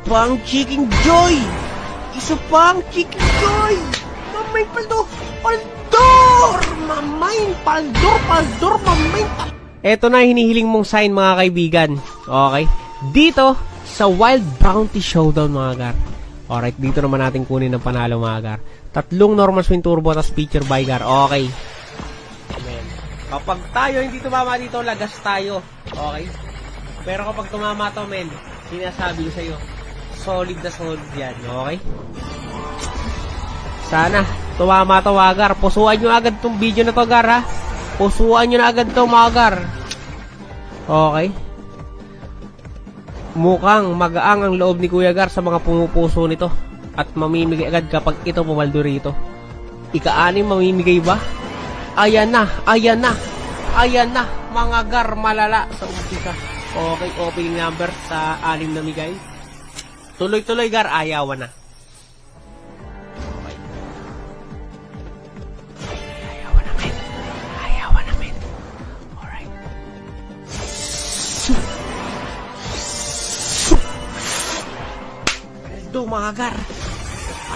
pang Chicken Joy! Isa pang Chicken Joy! Mamay paldo! Paldor! Mamay! Paldor! Mamay! Eto na hinihiling mong sign mga kaibigan. Okay? Dito, sa Wild Bounty Showdown mga gar. Alright, dito naman natin kunin ang panalo mga gar. 3 normal spin turbo tas feature by gar. Okay. Amen. Kapag tayo hindi tumama dito, lagas tayo. Okay? Pero kapag tumama to, men, sinasabi ko sa'yo, solid na solid yan. Okay? Sana, tumama to mga gar. Pusuan nyo agad tong video na to gar ha. Pusuan nyo na agad to mga gar. Okay? Mukhang magaang ang loob ni Kuya Gar sa mga pumupuso nito. At mamimigay agad kapag ito pumaldo rito. Ika-anim mamimigay ba? Ayan na, mga gar malala sa umpisa. Okay, opening number sa 6 na migay. Tuloy-tuloy gar, ayawan na. Okay. Ayawan na men. Alright.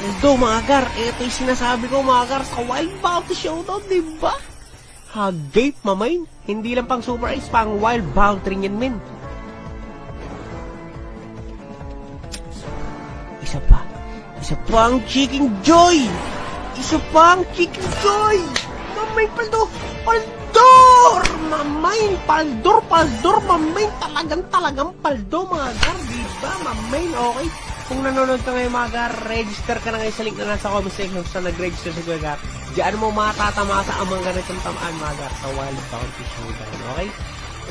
Aldo mga gar, ito yung sinasabi ko mga gar sa Wild Bounty Showdown, diba? Hagate mamain, hindi lang pang Super Ace, pang Wild Bounty rin yan men. Isa pang Chicken Joy! Mamay paldo! Paldor! Mamay! Paldor! Mamay! Talagang paldo mga gar, diba? Mamay, okay? Kung nanonood ka ngayon mga gar, register ka na ngayon sa link na nasa comment section sa nag-register sa Kuya Gar. Diyan mo matatamasa ang mga ganitong tamaan mga gar sa Wild Bounty Showdown, okay?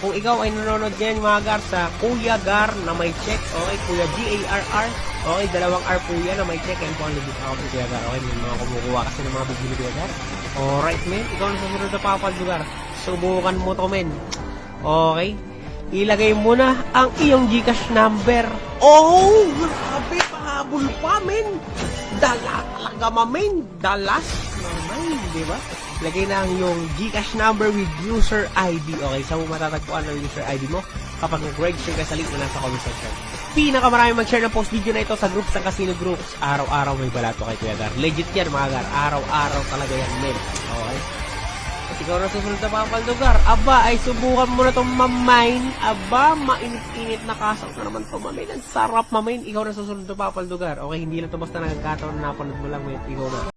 Kung ikaw ay nanonood ngayon mga gar sa Kuya Gar na may check, okay? Kuya G-A-R-R, okay? 2 R po yan na may check and po ang libig ako sa Kuya Gar, okay? May mga kumukuha kasi ng mga bibili Kuya Gar. Alright men, ikaw na susunod na papaldugar. Subukan mo to men. Okay? Ilagay mo na ang iyong Gcash number. Oh! Grabe, pahabol pa, men! Dala talaga, mamen! Dalas, mamen, di ba? Ilagay na ang iyong Gcash number with user ID. Okay, saan mo matatagpuan ang user ID mo? Kapag nag-register ka sa link na nasa comment section. Pinakamarami mag-share ng post video na ito sa groups ng Casino Groups. Araw-araw may balato kay Kuya Gar. Legit yan, mga Gar. Araw-araw talaga yan, men. Okay? At ikaw na susunod na papaldugar. Aba, ay subukan mo na itong mamain. Aba, mainit-init na kasaw na naman ito, mamain. Ang sarap, mamain. Ikaw na susunod na papaldugar. Okay, hindi lang ito basta nagkataon na napanood mo lang, men. Ikaw na.